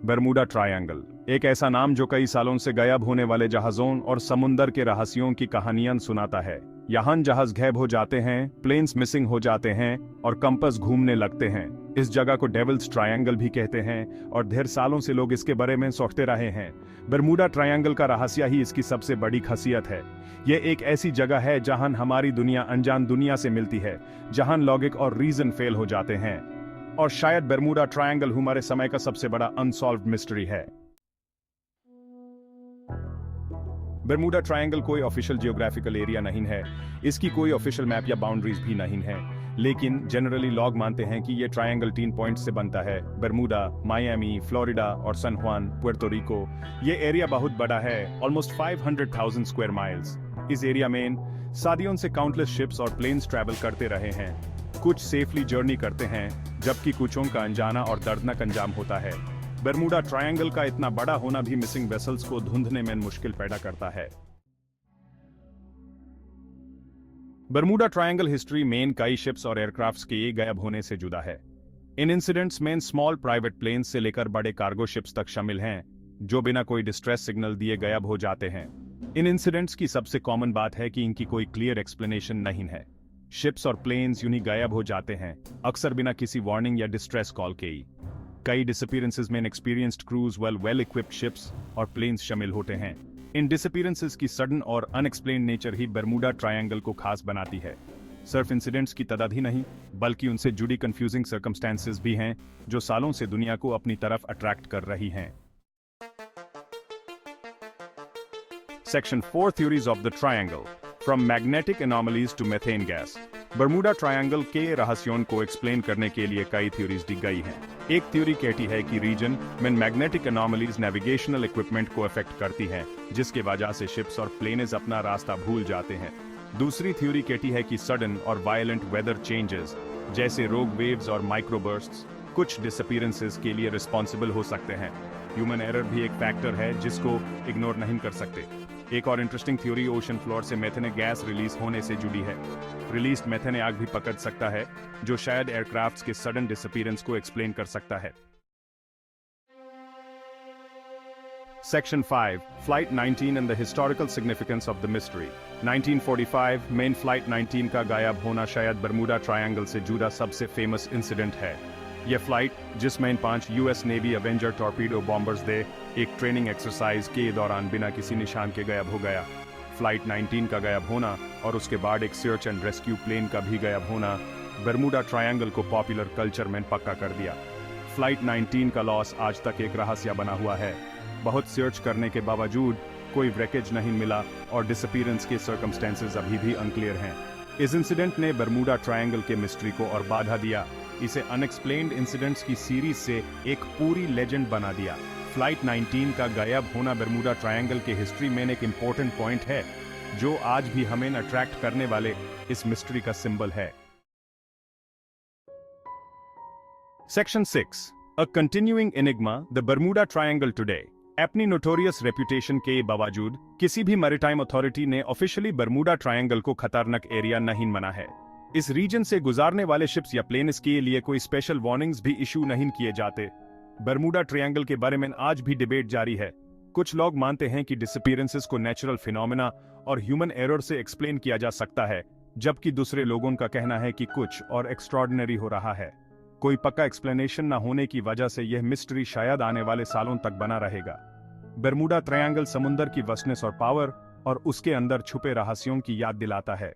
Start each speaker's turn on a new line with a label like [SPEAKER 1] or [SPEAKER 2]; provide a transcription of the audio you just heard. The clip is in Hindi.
[SPEAKER 1] बरमूडा ट्रायंगल एक ऐसा नाम जो कई सालों से गायब होने वाले जहाजों और समुंदर के रहस्यों की कहानियां सुनाता है। यहाँ जहाज गायब हो जाते हैं, प्लेन्स मिसिंग हो जाते हैं और कंपास घूमने लगते हैं। इस जगह को डेविल्स ट्रायंगल भी कहते हैं और ढेर सालों से लोग इसके बारे में सोचते रहे हैं। बरमूडा ट्रायंगल का रहस्य ही इसकी सबसे बड़ी खासियत है। ये एक ऐसी जगह है जहां हमारी दुनिया अनजान दुनिया से मिलती है, जहां लॉजिक और रीजन फेल हो जाते हैं। और शायद बरमूडा ट्रायंगल हमारे समय का सबसे बड़ा अनसॉल्व्ड मिस्ट्री है। बरमूडा ट्रायंगल कोई ऑफिशियल जियोग्राफिकल एरिया नहीं है, इसकी कोई ऑफिशियल मैप या बाउंड्रीज भी नहीं है, लेकिन जनरली लोग मानते हैं कि ये ट्रायंगल 3 पॉइंट्स से बनता है: बरमूडा, मायामी, फ्लोरिडा और सन जुआन, पुर्तो रिको। ये एरिया बहुत बड़ा है, ऑलमोस्ट 500,000 स्क्वायर माइल्स। इस एरिया में सदियों से काउंटलेस शिप्स और प्लेन्स ट्रैवल करते रहे हैं। कुछ सेफली जर्नी करते हैं, जबकि कुछों का अनजाना और दर्दनाक अंजाम होता है। बरमूडा ट्रायंगल का इतना बड़ा होना भी मिसिंग वेसल्स को ढूंढने में मुश्किल पैदा करता है। बरमूडा ट्रायंगल हिस्ट्री में कई शिप्स और एयरक्राफ्ट्स के गायब होने से जुड़ा है। इन इंसिडेंट्स में स्मॉल प्राइवेट प्लेन्स से लेकर बड़े कार्गो शिप्स तक शामिल हैं, जो बिना कोई डिस्ट्रेस सिग्नल दिए गायब हो जाते हैं। इन इंसिडेंट्स की सबसे कॉमन बात है कि इनकी कोई क्लियर एक्सप्लेनेशन नहीं है। शिप्स और प्लेन्स यूं ही गायब हो जाते हैं, अक्सर बिना किसी वार्निंग या डिस्ट्रेस कॉल के ही। कई डिसअपीयरेंसेस में experienced cruise well equipped ships और प्लेन्स शामिल होते हैं। इन डिसअपीयरेंसेस की सडन और अनएक्सप्लेन्ड नेचर ही बरमूडा ट्रायंगल को खास बनाती है। सिर्फ इंसिडेंट्स की तादाद ही नहीं, बल्कि उनसे जुड़ी कंफ्यूजिंग सर्कमस्टेंसेस भी हैं, जो सालों से दुनिया को अपनी तरफ अट्रैक्ट कर रही हैं। Section 4 Theories of the Triangle, From Magnetic Anomalies to Methane Gas। Bermuda triangle के रहस्यों को एक्सप्लेन करने के लिए कई थ्योरीज दी गई हैं। एक थ्योरी कहती है कि रीजन में मैग्नेटिक एनॉमलीज नेविगेशनल इक्विपमेंट को अफेक्ट करती हैं, जिसके वजह से शिप्स और प्लेन्स अपना रास्ता भूल जाते हैं। दूसरी थ्योरी कहती है कि सडन और वायलेंट वेदर चेंजेस, जैसे रोग वेव्स और माइक्रोबर्स्ट्स, कुछ डिसअपीयरेंसेस के लिए रिस्पॉन्सिबल हो सकते हैं। ह्यूमन एरर भी एक फैक्टर है जिसको इग्नोर नहीं कर सकते। एक और इंटरेस्टिंग थ्योरी ओशन फ्लोर से मेथेन गैस रिलीज होने से जुड़ी है। रिलीज्ड मेथेन आग भी पकड़ सकता है, जो शायद एयरक्राफ्ट्स के सडन डिसअपीयरेंस को एक्सप्लेन कर सकता है। Section 5 Flight 19 and the Historical Significance of the Mystery। 1945 main flight 19 का गायब होना शायद बरमूडा ट्रायंगल से जुड़ा सबसे फेमस इंसिडेंट है। यह फ्लाइट, जिसमें 5 US navy Avenger torpedo bombers थे, एक ट्रेनिंग एक्सरसाइज के दौरान बिना किसी निशान के गायब हो गया। फ्लाइट 19 का गायब होना और उसके बाद एक सर्च एंड रेस्क्यू प्लेन का भी गायब होना बरमूडा ट्रायंगल को पॉपुलर कल्चर में पक्का कर दिया। फ्लाइट 19 का लॉस आज तक एक रहस्य बना हुआ है। बहुत सर्च करने के बावजूद कोई ब्रेकेज नहीं मिला और डिसअपीयरेंस के सर्कमस्टेंसेस अभी भी अनक्लियर हैं। इस इंसिडेंट ने बरमूडा ट्रायंगल के मिस्ट्री को और बाधा दिया। इसे अनएक्सप्लेन्ड इंसिडेंट्स की सीरीज से एक पूरी लेजेंड बना दिया। फ्लाइट 19 का गायब होना बरमूडा ट्रायंगल के हिस्ट्री में एक इंपॉर्टेंट पॉइंट है, जो आज भी हमें अट्रैक्ट करने वाले इस मिस्ट्री का सिंबल है। Section 6 a continuing enigma, the Bermuda triangle today. अपनी नोटोरियस रेपुटेशन के बावजूद किसी भी मैरीटाइम अथॉरिटी ने ऑफिशियली बरमूडा ट्रायंगल को खतरनाक एरिया नहीं माना है। इस रीजन से गुजारने वाले शिप्स या प्लेन्स के लिए कोई स्पेशल वार्निंग्स भी इशू नहीं किए जाते। बरमूडा ट्रायंगल के बारे में आज भी डिबेट जारी है। कुछ लोग मानते हैं कि डिसअपीयरेंसेस को नेचुरल फिनोमेना और ह्यूमन एरर से एक्सप्लेन किया जा सकता है, जबकि दूसरे लोगों का कहना है कि कुछ और एक्स्ट्राऑर्डिनरी हो रहा है। कोई पक्का एक्सप्लेनेशन न होने की वजह से यह मिस्ट्री शायद आने वाले सालों तक बना रहेगा। बरमूडा ट्रायंगल समुद्र की वस्टनेस और पावर और उसके अंदर छुपे रहस्यों की याद दिलाता है।